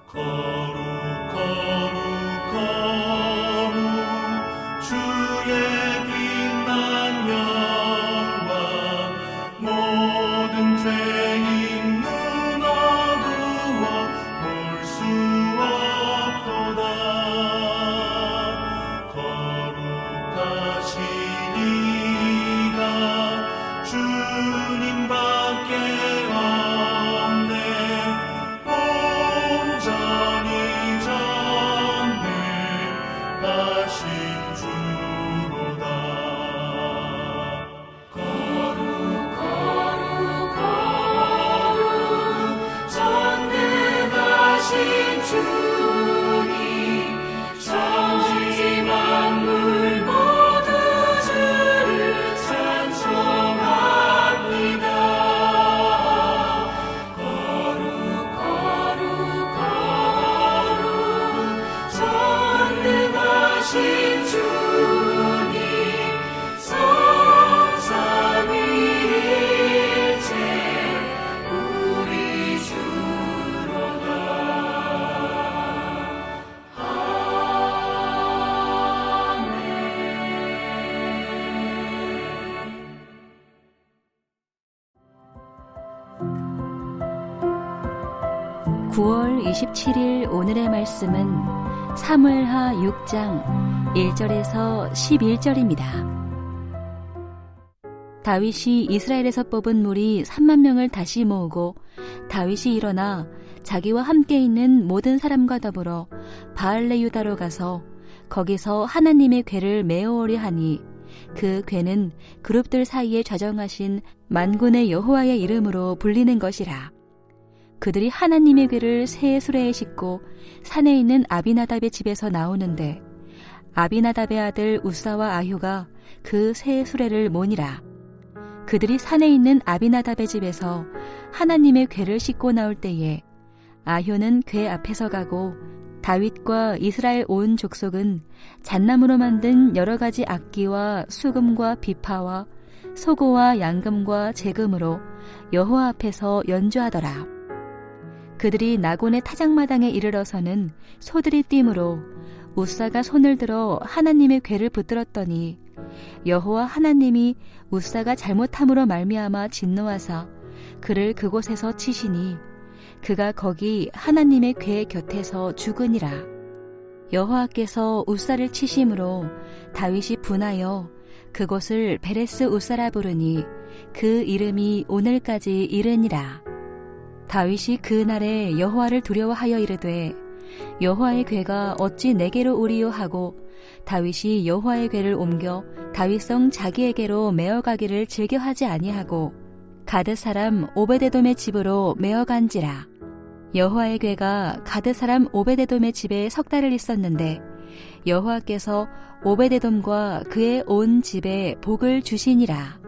거룩 거룩 거룩 주의 빛난 영광 모든 죄인 눈 어두워 볼 수 없도다. 거룩하시니가 주님밖에 없네. 온전히 전능하신 주로다. 거룩 거룩 거룩 전능하신 주님 천지 만물 모두 주를 찬송합니다. 거룩 거룩 거룩 전능하신 주님 성삼위일체 우리 주로다. 아멘. 9월 27일 오늘의 말씀은 사무엘하 6장 1절에서 11절입니다. 다윗이 이스라엘에서 뽑은 무리 3만 명을 다시 모으고 다윗이 일어나 자기와 함께 있는 모든 사람과 더불어 바알레 유다로 가서 거기서 하나님의 궤를 메어오려 하니 그 궤는 그룹들 사이에 좌정하신 만군의 여호와의 이름으로 불리는 것이라. 그들이 하나님의 궤를 새 수레에 싣고 산에 있는 아비나답의 집에서 나오는데 아비나답의 아들 우사와 아효가 그 새 수레를 모니라. 그들이 산에 있는 아비나답의 집에서 하나님의 궤를 싣고 나올 때에 아효는 궤 앞에서 가고 다윗과 이스라엘 온 족속은 잣나무로 만든 여러 가지 악기와 수금과 비파와 소고와 양금과 제금으로 여호와 앞에서 연주하더라. 그들이 나곤의 타작마당에 이르러서는 소들이 뛰므로 우사가 손을 들어 하나님의 궤를 붙들었더니 여호와 하나님이 우사가 잘못함으로 말미암아 진노하사 그를 그곳에서 치시니 그가 거기 하나님의 궤 곁에서 죽으니라. 여호와께서 우사를 치심으로 다윗이 분하여 그곳을 베레스 우사라 부르니 그 이름이 오늘까지 이르니라. 다윗이 그 날에 여호와를 두려워하여 이르되 여호와의 궤가 어찌 내게로 오리요 하고 다윗이 여호와의 궤를 옮겨 다윗성 자기에게로 메어가기를 즐겨하지 아니하고 가드 사람 오베데돔의 집으로 메어간지라. 여호와의 궤가 가드 사람 오베데돔의 집에 석 달을 있었는데 여호와께서 오베데돔과 그의 온 집에 복을 주시니라.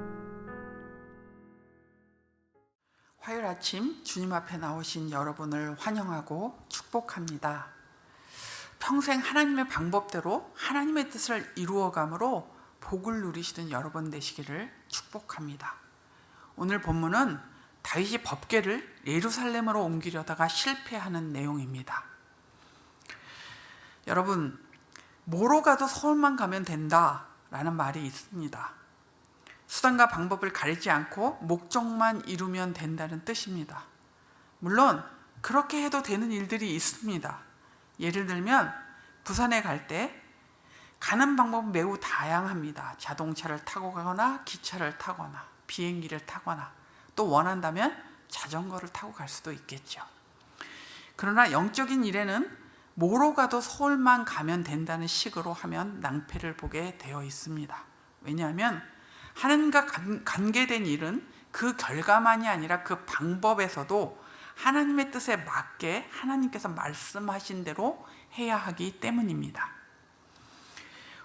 화요일 아침 주님 앞에 나오신 여러분을 환영하고 축복합니다. 평생 하나님의 방법대로 하나님의 뜻을 이루어감으로 복을 누리시는 여러분 되시기를 축복합니다. 오늘 본문은 다윗이 법궤를 예루살렘으로 옮기려다가 실패하는 내용입니다. 여러분, 뭐로 가도 서울만 가면 된다라는 말이 있습니다. 수단과 방법을 가리지 않고 목적만 이루면 된다는 뜻입니다. 물론 그렇게 해도 되는 일들이 있습니다. 예를 들면 부산에 갈 때 가는 방법은 매우 다양합니다. 자동차를 타고 가거나 기차를 타거나 비행기를 타거나 또 원한다면 자전거를 타고 갈 수도 있겠죠. 그러나 영적인 일에는 뭐로 가도 서울만 가면 된다는 식으로 하면 낭패를 보게 되어 있습니다. 왜냐하면 하나님과 관계된 일은 그 결과만이 아니라 그 방법에서도 하나님의 뜻에 맞게 하나님께서 말씀하신 대로 해야 하기 때문입니다.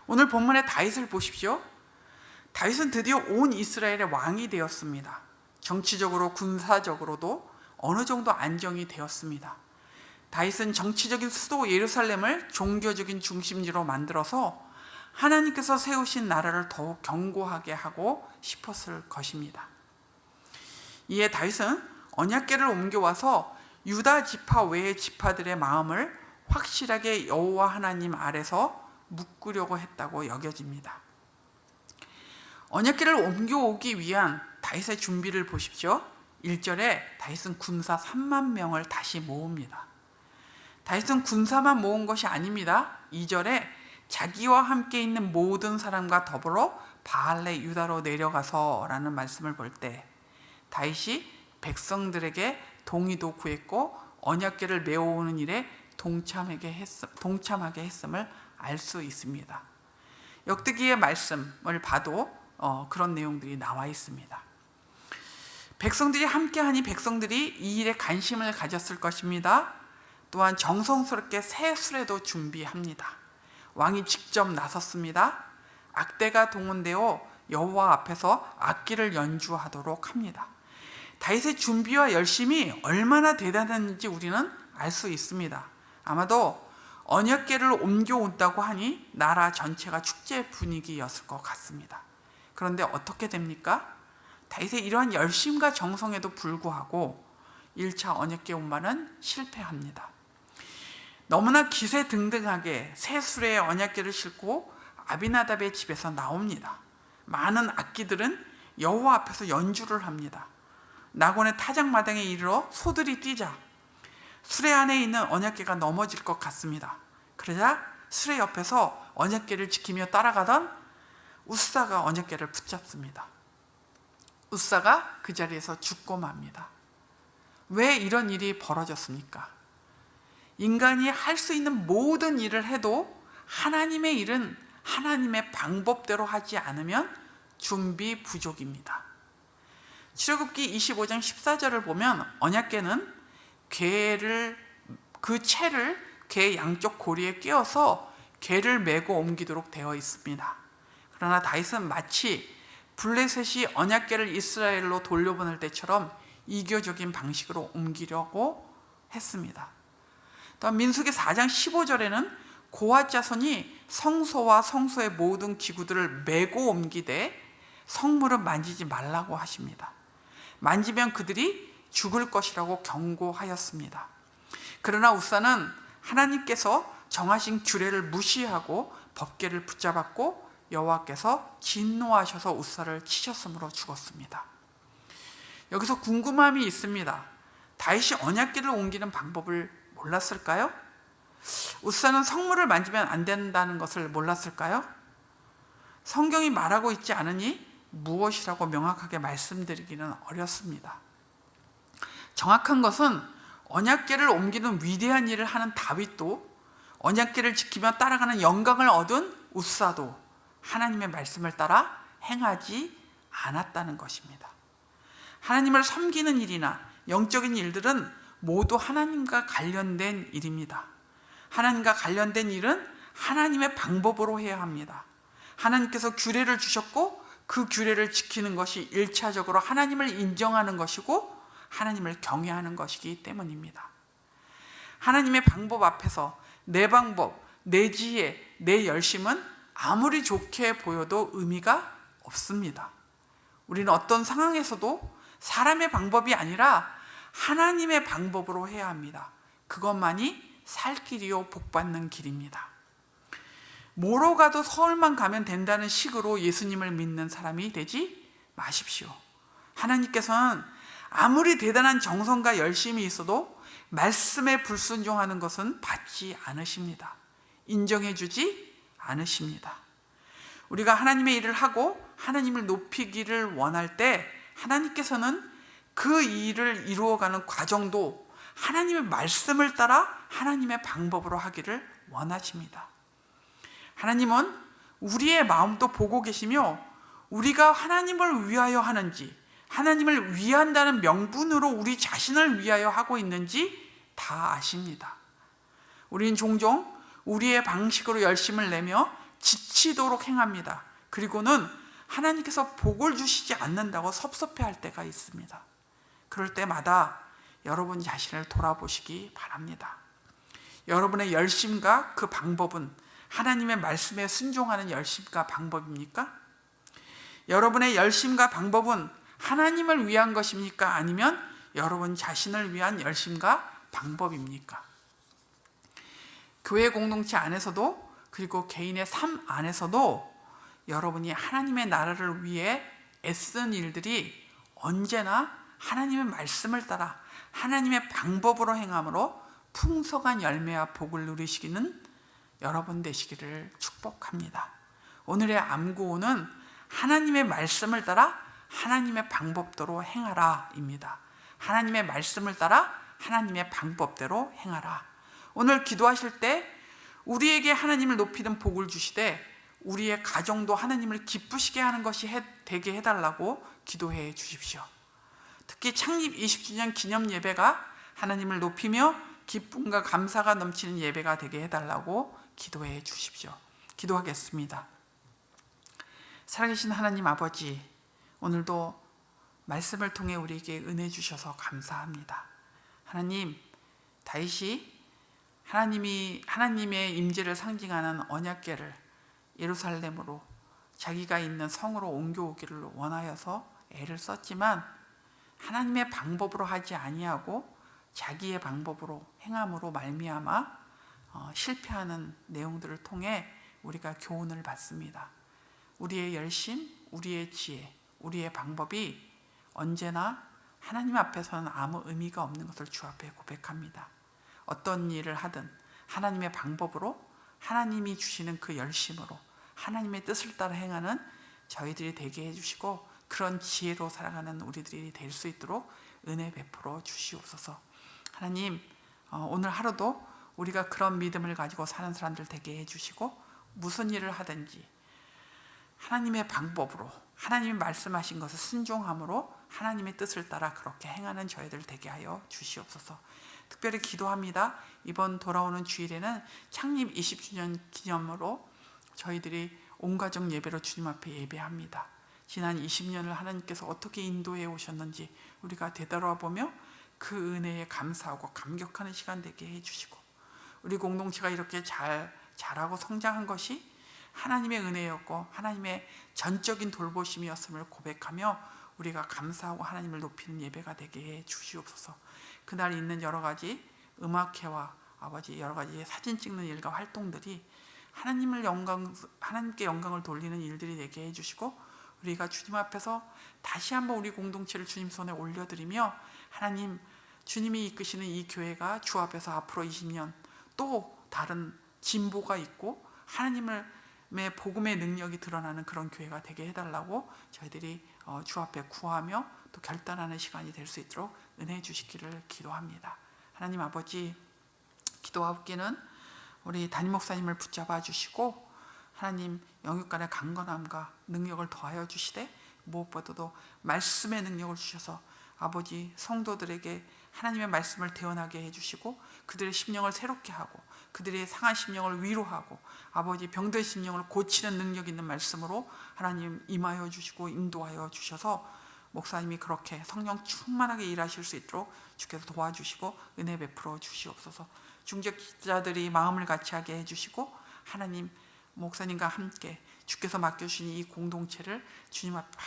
오늘 본문의 다윗을 보십시오. 다윗은 드디어 온 이스라엘의 왕이 되었습니다. 정치적으로 군사적으로도 어느 정도 안정이 되었습니다. 다윗은 정치적인 수도 예루살렘을 종교적인 중심지로 만들어서 하나님께서 세우신 나라를 더욱 견고하게 하고 싶었을 것입니다. 이에 다윗은 언약궤를 옮겨와서 유다 지파 외의 지파들의 마음을 확실하게 여호와 하나님 아래서 묶으려고 했다고 여겨집니다. 언약궤를 옮겨오기 위한 다윗의 준비를 보십시오. 1절에 다윗은 군사 3만 명을 다시 모읍니다. 다윗은 군사만 모은 것이 아닙니다. 2절에 자기와 함께 있는 모든 사람과 더불어 바알레 유다로 내려가서 라는 말씀을 볼 때 다윗이 백성들에게 동의도 구했고 언약궤를 메어오는 일에 동참하게 했음을 알 수 있습니다. 역대기의 말씀을 봐도 그런 내용들이 나와 있습니다. 백성들이 함께하니 백성들이 이 일에 관심을 가졌을 것입니다. 또한 정성스럽게 새 수레도 준비합니다. 왕이 직접 나섰습니다. 악대가 동원되어 여호와 앞에서 악기를 연주하도록 합니다. 다윗의 준비와 열심이 얼마나 대단했는지 우리는 알 수 있습니다. 아마도 언약궤를 옮겨온다고 하니 나라 전체가 축제 분위기였을 것 같습니다. 그런데 어떻게 됩니까? 다윗의 이러한 열심과 정성에도 불구하고 1차 언약궤 운반은 실패합니다. 너무나 기세등등하게 새 수레에 언약궤를 싣고 아비나답의 집에서 나옵니다. 많은 악기들은 여호와 앞에서 연주를 합니다. 낙원의 타작마당에 이르러 소들이 뛰자 수레 안에 있는 언약궤가 넘어질 것 같습니다. 그러자 수레 옆에서 언약궤를 지키며 따라가던 우사가 언약궤를 붙잡습니다. 우사가 그 자리에서 죽고 맙니다. 왜 이런 일이 벌어졌습니까? 인간이 할 수 있는 모든 일을 해도 하나님의 일은 하나님의 방법대로 하지 않으면 준비 부족입니다. 출애굽기 25장 14절을 보면 언약궤는 그 채를 궤 양쪽 고리에 끼워서 궤를 메고 옮기도록 되어 있습니다. 그러나 다윗은 마치 블레셋이 언약궤를 이스라엘로 돌려보낼 때처럼 이교적인 방식으로 옮기려고 했습니다. 또 민수기 4장 15절에는 고핫 자손이 성소와 성소의 모든 기구들을 메고 옮기되 성물은 만지지 말라고 하십니다. 만지면 그들이 죽을 것이라고 경고하였습니다. 그러나 우사는 하나님께서 정하신 규례를 무시하고 법궤를 붙잡았고 여호와께서 진노하셔서 우사를 치셨으므로 죽었습니다. 여기서 궁금함이 있습니다. 다윗이 언약궤를 옮기는 방법을 몰랐을까요? 우사는 성물을 만지면 안 된다는 것을 몰랐을까요? 성경이 말하고 있지 않으니 무엇이라고 명확하게 말씀드리기는 어렵습니다. 정확한 것은 언약궤를 옮기는 위대한 일을 하는 다윗도 언약궤를 지키며 따라가는 영광을 얻은 우사도 하나님의 말씀을 따라 행하지 않았다는 것입니다. 하나님을 섬기는 일이나 영적인 일들은 모두 하나님과 관련된 일입니다. 하나님과 관련된 일은 하나님의 방법으로 해야 합니다. 하나님께서 규례를 주셨고 그 규례를 지키는 것이 1차적으로 하나님을 인정하는 것이고 하나님을 경외하는 것이기 때문입니다. 하나님의 방법 앞에서 내 방법, 내 지혜, 내 열심은 아무리 좋게 보여도 의미가 없습니다. 우리는 어떤 상황에서도 사람의 방법이 아니라 하나님의 방법으로 해야 합니다. 그것만이 살 길이요 복받는 길입니다. 뭐로 가도 서울만 가면 된다는 식으로 예수님을 믿는 사람이 되지 마십시오. 하나님께서는 아무리 대단한 정성과 열심이 있어도 말씀에 불순종하는 것은 받지 않으십니다. 인정해 주지 않으십니다. 우리가 하나님의 일을 하고 하나님을 높이기를 원할 때 하나님께서는 그 일을 이루어가는 과정도 하나님의 말씀을 따라 하나님의 방법으로 하기를 원하십니다. 하나님은 우리의 마음도 보고 계시며 우리가 하나님을 위하여 하는지 하나님을 위한다는 명분으로 우리 자신을 위하여 하고 있는지 다 아십니다. 우리는 종종 우리의 방식으로 열심을 내며 지치도록 행합니다. 그리고는 하나님께서 복을 주시지 않는다고 섭섭해할 때가 있습니다. 그럴 때마다 여러분 자신을 돌아보시기 바랍니다. 여러분의 열심과 그 방법은 하나님의 말씀에 순종하는 열심과 방법입니까? 여러분의 열심과 방법은 하나님을 위한 것입니까? 아니면 여러분 자신을 위한 열심과 방법입니까? 교회 공동체 안에서도 그리고 개인의 삶 안에서도 여러분이 하나님의 나라를 위해 애쓴 일들이 언제나 하나님의 말씀을 따라 하나님의 방법으로 행함으로 풍성한 열매와 복을 누리시기는 여러분 되시기를 축복합니다. 오늘의 암구호는 하나님의 말씀을 따라 하나님의 방법대로 행하라입니다. 하나님의 말씀을 따라 하나님의 방법대로 행하라. 오늘 기도하실 때 우리에게 하나님을 높이는 복을 주시되 우리의 가정도 하나님을 기쁘시게 하는 것이 되게 해달라고 기도해 주십시오. 특히 창립 20주년 기념 예배가 하나님을 높이며 기쁨과 감사가 넘치는 예배가 되게 해달라고 기도해 주십시오. 기도하겠습니다. 살아계신 하나님 아버지, 오늘도 말씀을 통해 우리에게 은혜 주셔서 감사합니다. 하나님, 다윗이 하나님의 임재를 상징하는 언약궤를 예루살렘으로 자기가 있는 성으로 옮겨오기를 원하여서 애를 썼지만 하나님의 방법으로 하지 아니하고 자기의 방법으로 행함으로 말미암아 실패하는 내용들을 통해 우리가 교훈을 받습니다. 우리의 열심, 우리의 지혜, 우리의 방법이 언제나 하나님 앞에서는 아무 의미가 없는 것을 주 앞에 고백합니다. 어떤 일을 하든 하나님의 방법으로 하나님이 주시는 그 열심으로 하나님의 뜻을 따라 행하는 저희들이 되게 해주시고 그런 지혜로 살아가는 우리들이 될 수 있도록 은혜 베풀어 주시옵소서. 하나님, 오늘 하루도 우리가 그런 믿음을 가지고 사는 사람들 되게 해주시고 무슨 일을 하든지 하나님의 방법으로 하나님이 말씀하신 것을 순종함으로 하나님의 뜻을 따라 그렇게 행하는 저희들 되게 하여 주시옵소서. 특별히 기도합니다. 이번 돌아오는 주일에는 창립 20주년 기념으로 저희들이 온 가족 예배로 주님 앞에 예배합니다. 지난 20년을 하나님께서 어떻게 인도해 오셨는지 우리가 되돌아보며 그 은혜에 감사하고 감격하는 시간 되게 해주시고 우리 공동체가 이렇게 자라고 성장한 것이 하나님의 은혜였고 하나님의 전적인 돌보심이었음을 고백하며 우리가 감사하고 하나님을 높이는 예배가 되게 해 주시옵소서. 그날 있는 여러 가지 음악회와 아버지 여러 가지 사진 찍는 일과 활동들이 하나님께 영광을 돌리는 일들이 되게 해주시고 우리가 주님 앞에서 다시 한번 우리 공동체를 주님 손에 올려드리며 하나님 주님이 이끄시는 이 교회가 주 앞에서 앞으로 20년 또 다른 진보가 있고 하나님의 복음의 능력이 드러나는 그런 교회가 되게 해달라고 저희들이 주 앞에 구하며 또 결단하는 시간이 될 수 있도록 은혜 주시기를 기도합니다. 하나님 아버지, 기도하옵기는 우리 담임 목사님을 붙잡아 주시고 하나님 영육간의 강건함과 능력을 더하여 주시되 무엇보다도 말씀의 능력을 주셔서 아버지 성도들에게 하나님의 말씀을 대언하게 해주시고 그들의 심령을 새롭게 하고 그들의 상한 심령을 위로하고 아버지 병든 심령을 고치는 능력 있는 말씀으로 하나님 임하여 주시고 인도하여 주셔서 목사님이 그렇게 성령 충만하게 일하실 수 있도록 주께서 도와주시고 은혜 베풀어 주시옵소서. 중직자들이 마음을 같이하게 해주시고 하나님 목사님과 함께 주께서 맡겨주신 이 공동체를 주님 앞에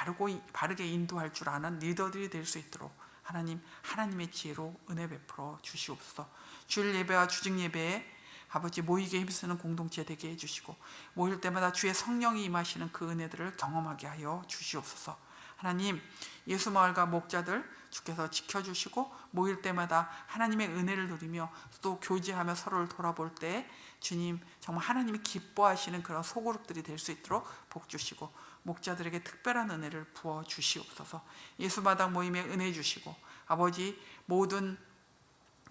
바르게 인도할 줄 아는 리더들이 될 수 있도록 하나님의 지혜로 은혜 베풀어 주시옵소서. 주일 예배와 주직 예배에 아버지 모이게 힘쓰는 공동체 되게 해주시고 모일 때마다 주의 성령이 임하시는 그 은혜들을 경험하게 하여 주시옵소서. 하나님 예수마을과 목자들 주께서 지켜주시고 모일 때마다 하나님의 은혜를 누리며 또 교제하며 서로를 돌아볼 때 주님 정말 하나님이 기뻐하시는 그런 소그룹들이 될 수 있도록 복 주시고 목자들에게 특별한 은혜를 부어 주시옵소서. 예수마당 모임에 은혜 주시고 아버지 모든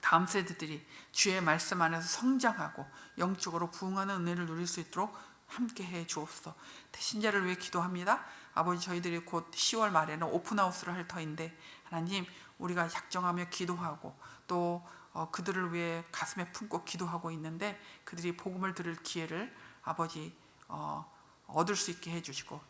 다음 세대들이 주의 말씀 안에서 성장하고 영적으로 부흥하는 은혜를 누릴 수 있도록 함께해 주옵소서. 신자를 위해 기도합니다. 아버지 저희들이 곧 10월 말에는 오픈하우스를 할 터인데 하나님 우리가 작정하며 기도하고 또 그들을 위해 가슴에 품고 기도하고 있는데 그들이 복음을 들을 기회를 아버지 얻을 수 있게 해주시고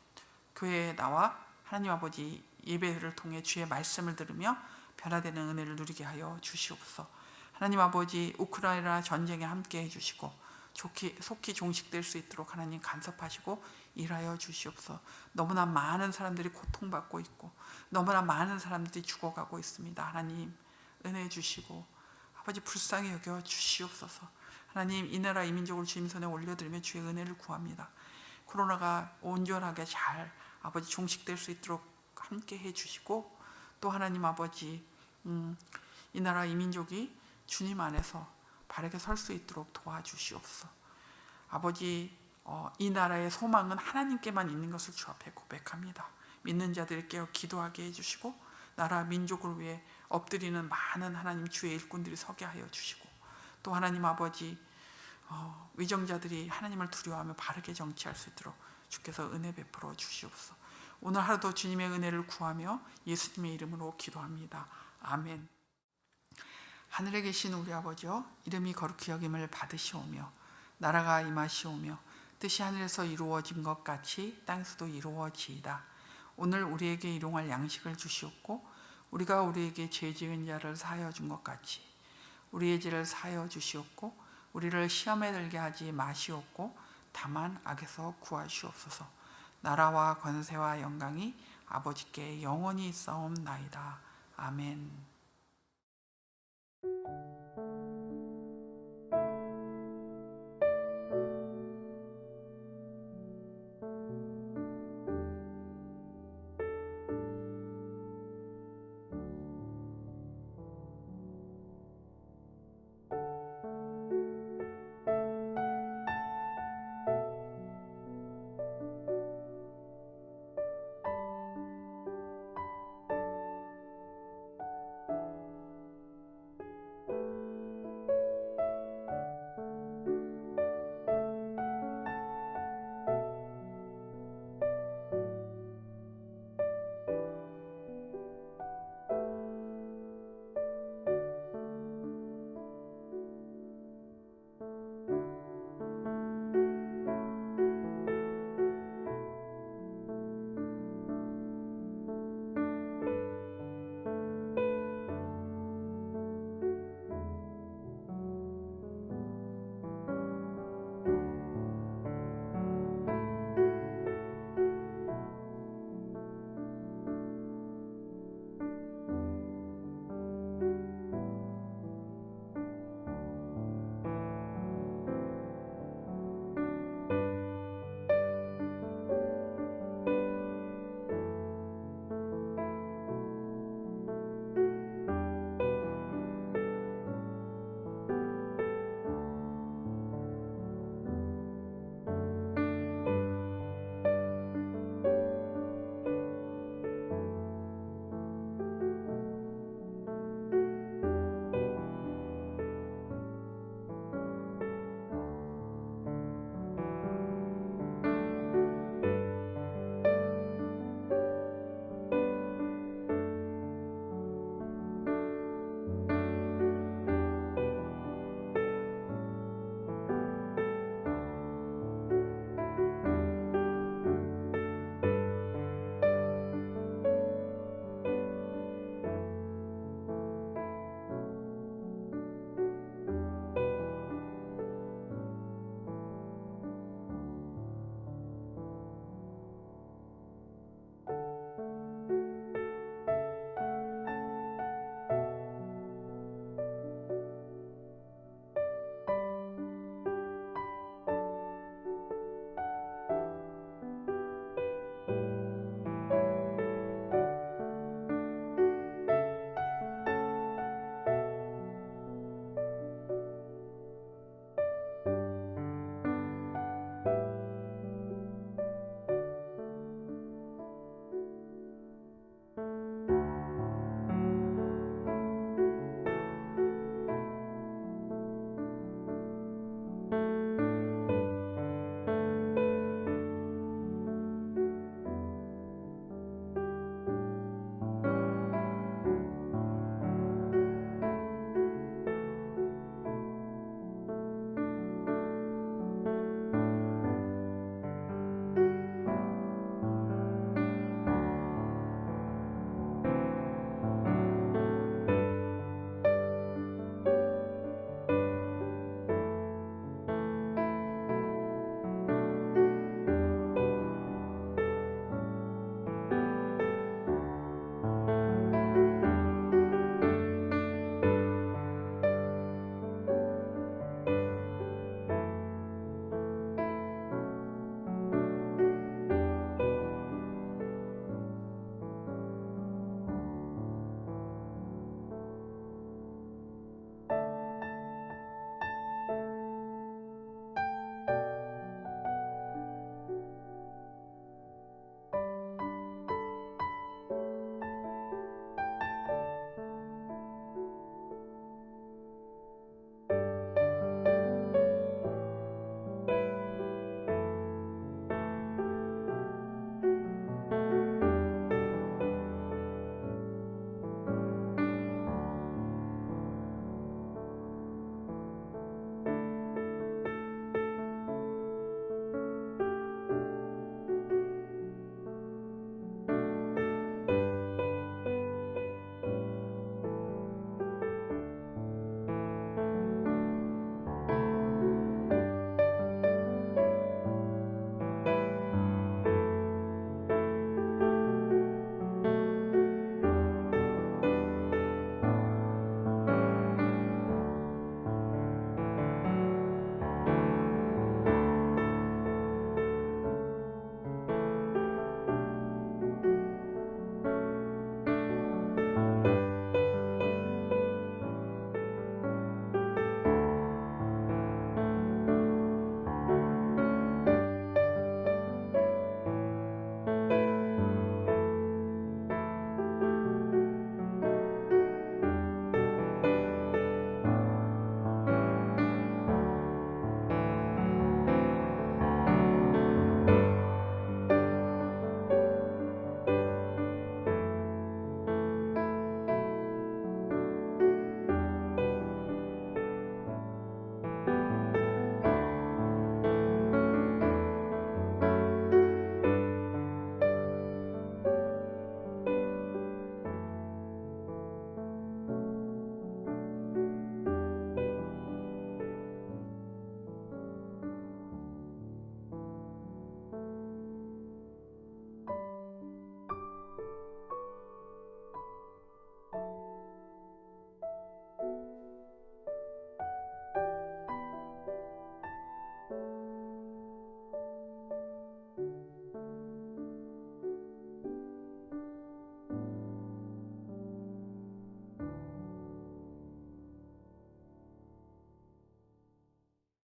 교회에 나와 하나님 아버지 예배를 통해 주의 말씀을 들으며 변화되는 은혜를 누리게 하여 주시옵소서. 하나님 아버지 우크라이나 전쟁에 함께 해주시고 속히 종식될 수 있도록 하나님 간섭하시고 일하여 주시옵소서. 너무나 많은 사람들이 고통받고 있고 너무나 많은 사람들이 죽어가고 있습니다. 하나님 은혜 주시고 아버지 불쌍히 여겨 주시옵소서. 하나님 이 나라 이 민족을 주님 손에 올려드리며 주의 은혜를 구합니다. 코로나가 온전하게 잘 아버지 종식될 수 있도록 함께 해주시고 또 하나님 아버지 이 나라 이 민족이 주님 안에서 바르게 설 수 있도록 도와주시옵소서. 아버지 이 나라의 소망은 하나님께만 있는 것을 주 앞에 고백합니다. 믿는 자들 깨어 기도하게 해주시고 나라 민족을 위해 엎드리는 많은 하나님 주의 일꾼들이 서게 하여 주시고 또 하나님 아버지 위정자들이 하나님을 두려워하며 바르게 정치할 수 있도록 주께서 은혜 베풀어 주시옵소서. 오늘 하루도 주님의 은혜를 구하며 예수님의 이름으로 기도합니다. 아멘. 하늘에 계신 우리 아버지여, 이름이 거룩히 여김을 받으시오며 나라가 임하시오며 뜻이 하늘에서 이루어진 것 같이 땅에서도 이루어지이다. 오늘 우리에게 일용할 양식을 주시옵고 우리가 우리에게 죄 지은 자를 사하여 준 것 같이 우리의 죄를 사하여 주시옵고 우리를 시험에 들게 하지 마시옵고 다만 악에서 구하시옵소서. 나라와 권세와 영광이 아버지께 영원히 있사옵나이다. 아멘.